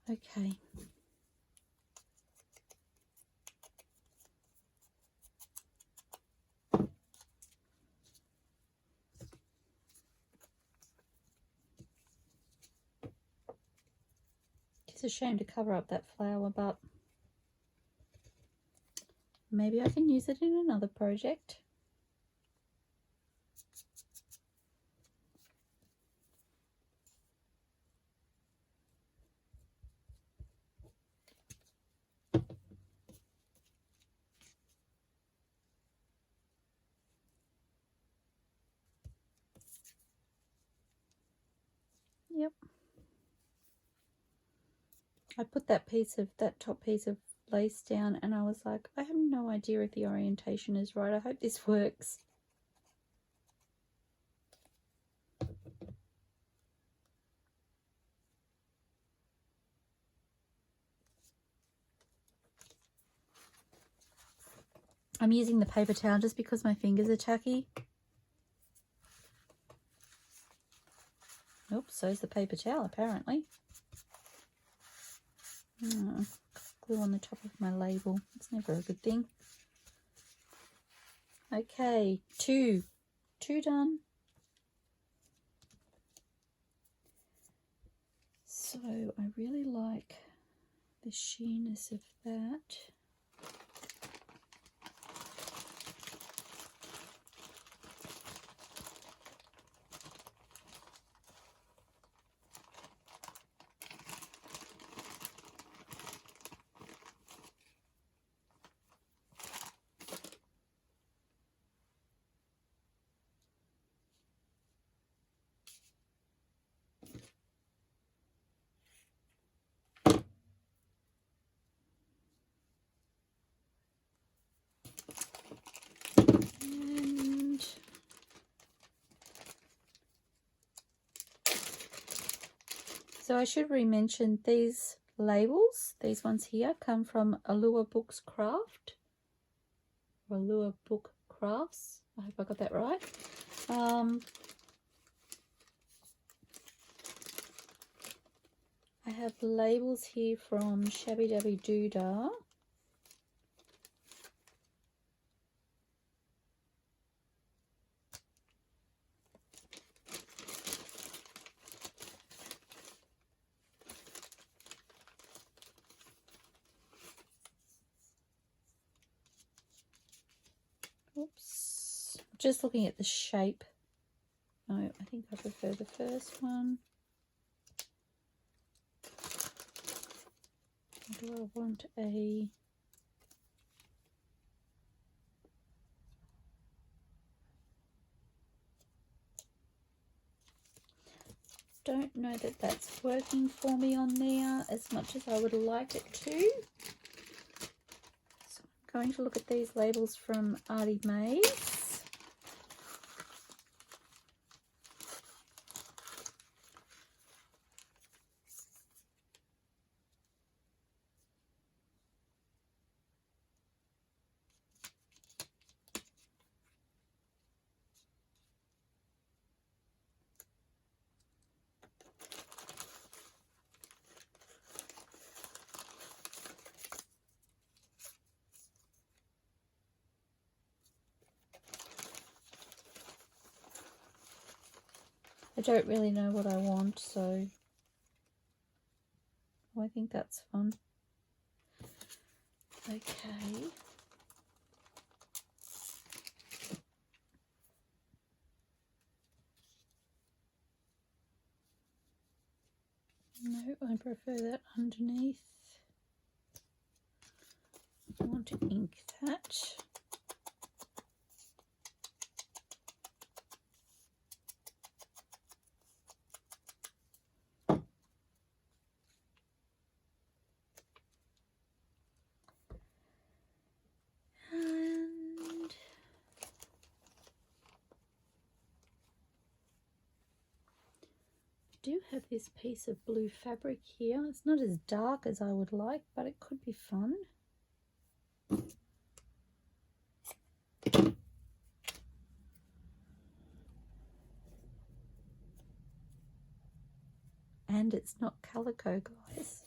A: Okay. It's a shame to cover up that flower, but maybe I can use it in another project. Yep. I put that top piece of lace down and I was like, I have no idea if the orientation is right. I hope this works. I'm using the paper towel just because my fingers are tacky. Oops, so's the paper towel apparently. Oh, glue on the top of my label. It's never a good thing. Okay, two done. So I really like the sheerness of that. So I should re-mention these labels, these ones here, come from AllureBooksCraft, or AllureBookCrafts. I hope I got that right. I have labels here from shabbydabbydoodah. Oops, just looking at the shape. No, I think I prefer the first one. Or do I want a... Don't know that that's working for me on there as much as I would like it to. So I'm going to look at these labels from ARTYmaze. I don't really know what I want, so I think that's fun. Okay. No, I prefer that underneath. I want to ink that. And I do have this piece of blue fabric here. It's not as dark as I would like, but it could be fun. And it's not calico, guys.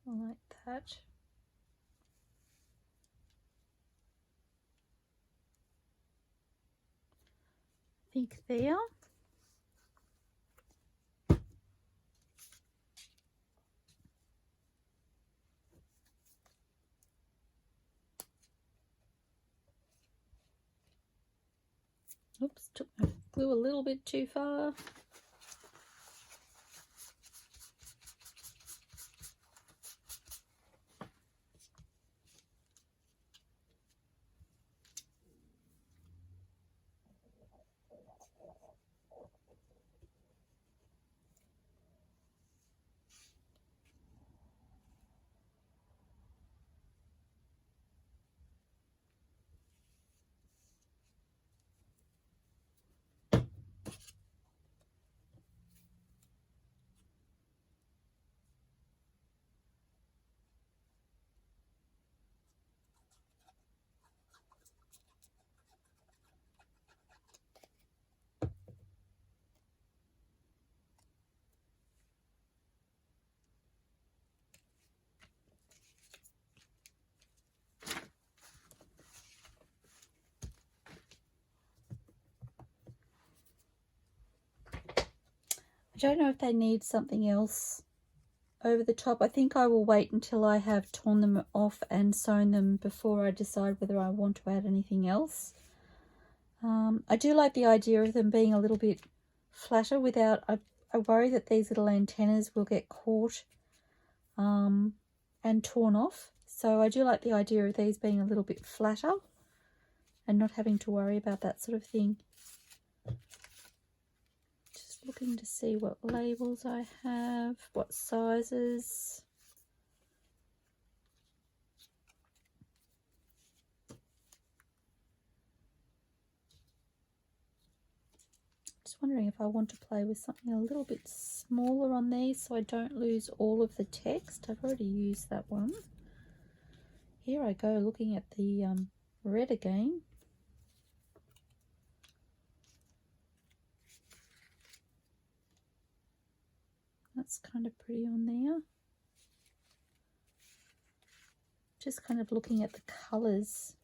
A: I like that. I think there. Oops, took my glue a little bit too far. I don't know if they need something else over the top. I think I will wait until I have torn them off and sewn them before I decide whether I want to add anything else. I do like the idea of them being a little bit flatter without, I worry that these little antennas will get caught and torn off. So I do like the idea of these being a little bit flatter and not having to worry about that sort of thing. Looking to see what labels I have, what sizes. Just wondering if I want to play with something a little bit smaller on these so I don't lose all of the text. I've already used that one. Here I go looking at the red again. That's kind of pretty on there. Just kind of looking at the colours,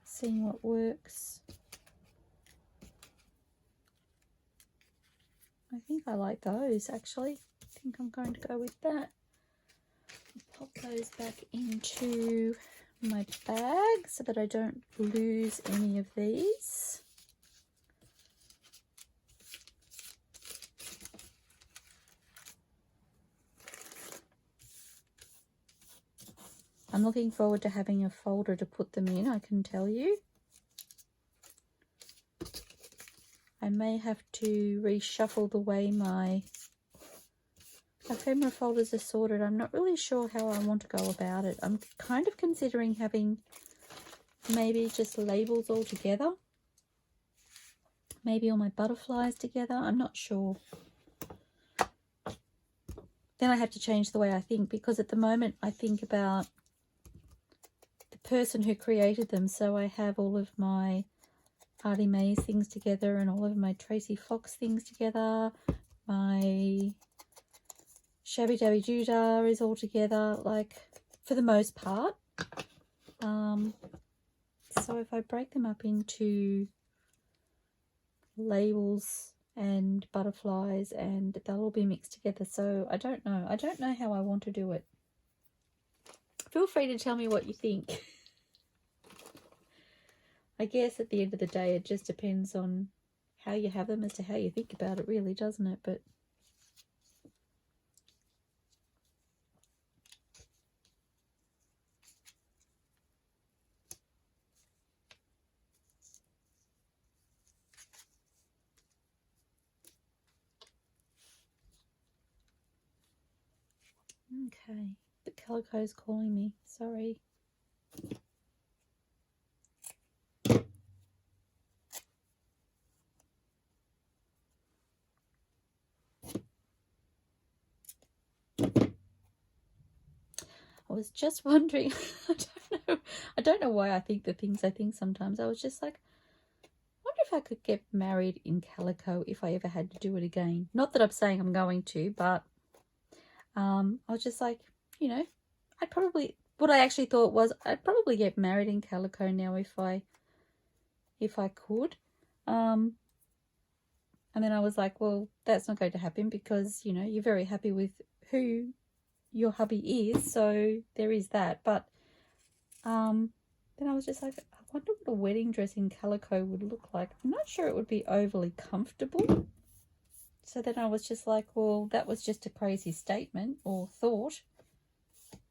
A: seeing what works. I think I like those actually. I think I'm going to go with that. I'll pop those back into my bag so that I don't lose any of these. I'm looking forward to having a folder to put them in, I can tell you. I may have to reshuffle the way my ephemera folders are sorted. I'm not really sure how I want to go about it. I'm kind of considering having maybe just labels all together. Maybe all my butterflies together. I'm not sure. Then I have to change the way I think, because at the moment I think about person who created them. So I have all of my ARTYmaze things together and all of my Tracie Fox things together, my Shabby-Dabby-Doodah is all together, like, for the most part. So if I break them up into labels and butterflies, and they'll all be mixed together. So I don't know how I want to do it. Feel free to tell me what you think. I guess at the end of the day, it just depends on how you have them as to how you think about it, really, doesn't it? But okay, the calico's calling me. Sorry. I was just wondering, I don't know why I think the things I think sometimes. I was just like, I wonder if I could get married in calico if I ever had to do it again. Not that I'm saying I'm going to, but I was just like, you know, I'd probably, what I actually thought was I'd probably get married in calico now if I could. And then I was like, well, that's not going to happen because, you know, you're very happy with who your hubby is, so there is that. But then I was just like, I wonder what a wedding dress in calico would look like. I'm not sure it would be overly comfortable. So then I was just like, well, that was just a crazy statement or thought.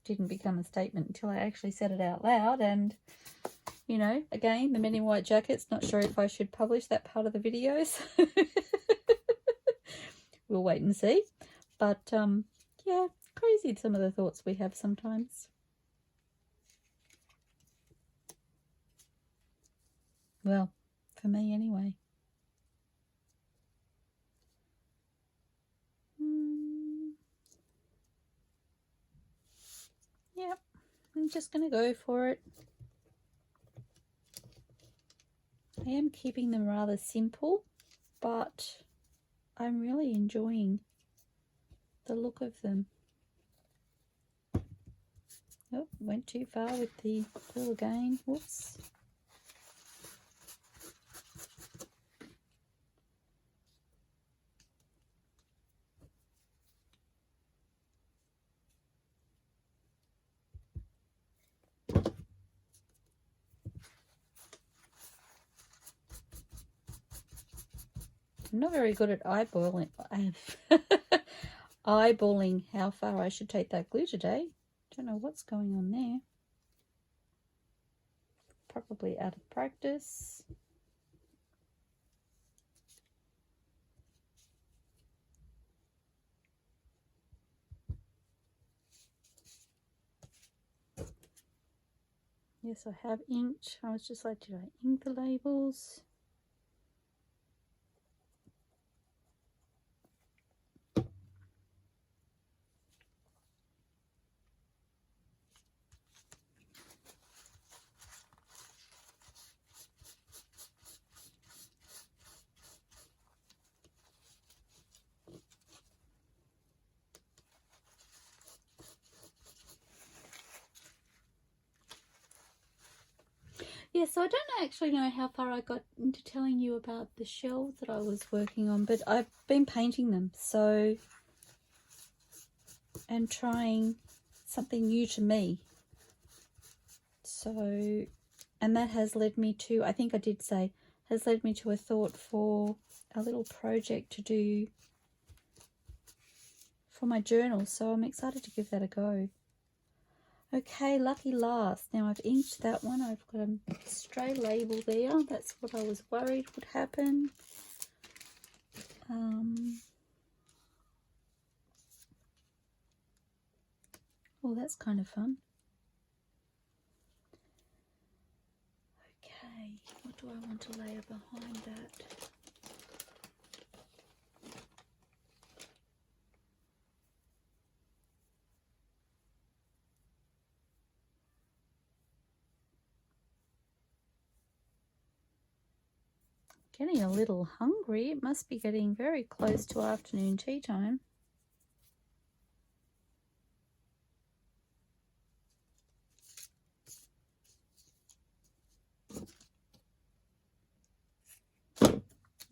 A: Didn't become a statement until I actually said it out loud. And, you know, again, the men in white jackets, not sure if I should publish that part of the videos. We'll wait and see. But yeah, crazy some of the thoughts we have sometimes. Well, for me anyway. Yep, I'm just going to go for it. I am keeping them rather simple, but I'm really enjoying the look of them. Oh, went too far with the glue again. Whoops. I'm not very good at eyeballing how far I should take that glue today. Don't know what's going on there. Probably out of practice. Yes, I have inked. I was just like, did I ink the labels? Yeah, so I don't actually know how far I got into telling you about the shells that I was working on, but I've been painting them, so, and trying something new to me. So, and that has led me to, I think I did say, has led me to a thought for a little project to do for my journal, so I'm excited to give that a go. Okay, lucky last. Now I've inked that one. I've got a stray label there. That's what I was worried would happen. Oh, that's kind of fun. Okay, what do I want to layer behind that? Getting a little hungry. It must be getting very close to afternoon tea time.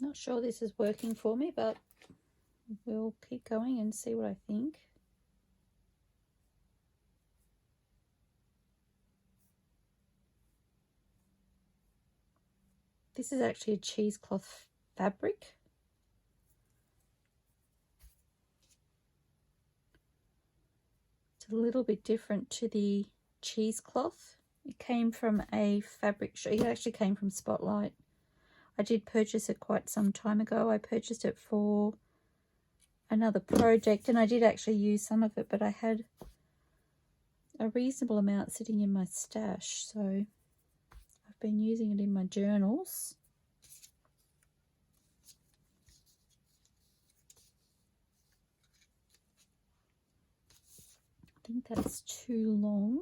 A: Not sure this is working for me, but we'll keep going and see what I think. This is actually a cheesecloth fabric. It's a little bit different to the cheesecloth. It came from a fabric shop. It actually came from Spotlight. I did purchase it quite some time ago. I purchased it for another project and I did actually use some of it, but I had a reasonable amount sitting in my stash, so I've been using it in my journals. I think that's too long.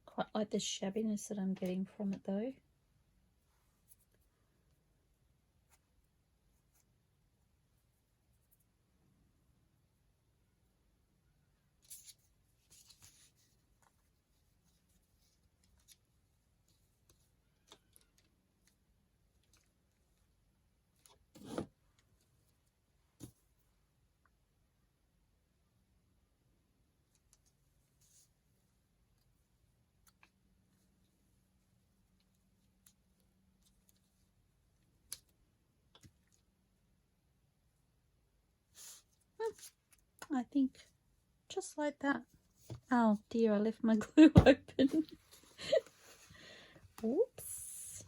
A: Quite like the shabbiness that I'm getting from it though. I think just like that. Oh dear, I left my glue open. Oops.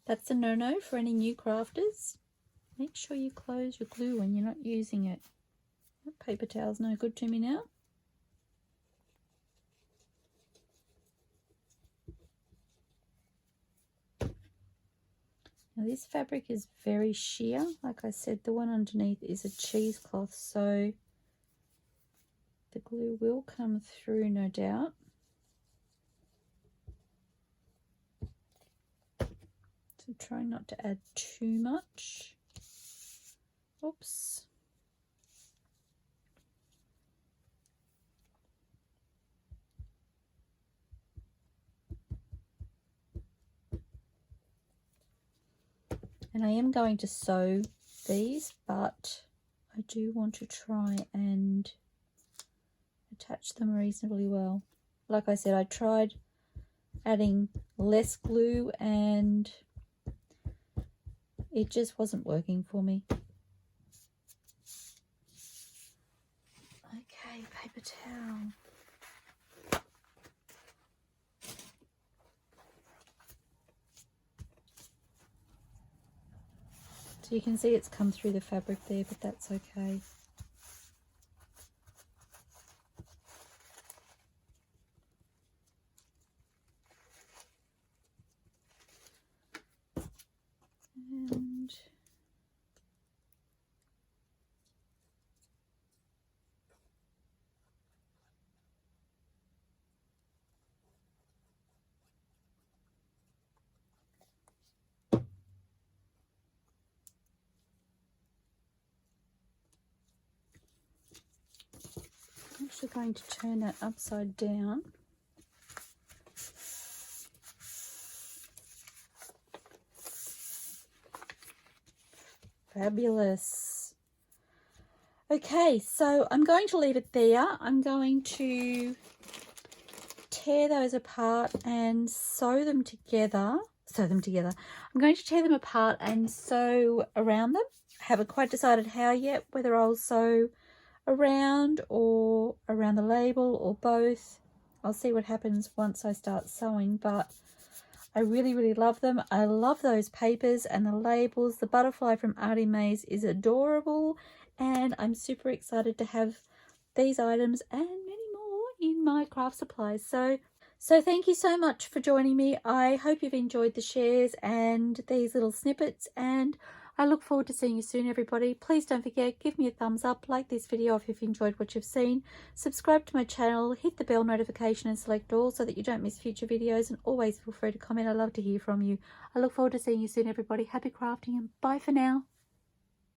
A: That's a no-no for any new crafters. Make sure you close your glue when you're not using it. That paper towel's no good to me now. Now this fabric is very sheer. Like I said, the one underneath is a cheesecloth, so the glue will come through, no doubt. So try not to add too much. Oops. And I am going to sew these, but I do want to try and attach them reasonably well. Like I said, I tried adding less glue and it just wasn't working for me. Okay, paper towel. So you can see it's come through the fabric there, but that's okay. And I'm actually going to turn that upside down. Fabulous. Okay, so I'm going to leave it there. I'm going to tear those apart and sew them together. I'm going to tear them apart and sew around them. I haven't quite decided how yet, whether I'll sew around or around the label or both. I'll see what happens once I start sewing, but I really love them. I love those papers and the labels. The butterfly from ARTYmaze is adorable, and I'm super excited to have these items and many more in my craft supplies. So thank you so much for joining me. I hope you've enjoyed the shares and these little snippets, and I look forward to seeing you soon, everybody. Please don't forget, give me a thumbs up, like this video if you've enjoyed what you've seen, subscribe to my channel, hit the bell notification and select all so that you don't miss future videos, and always feel free to comment. I love to hear from you. I look forward to seeing you soon, everybody. Happy crafting and bye for now.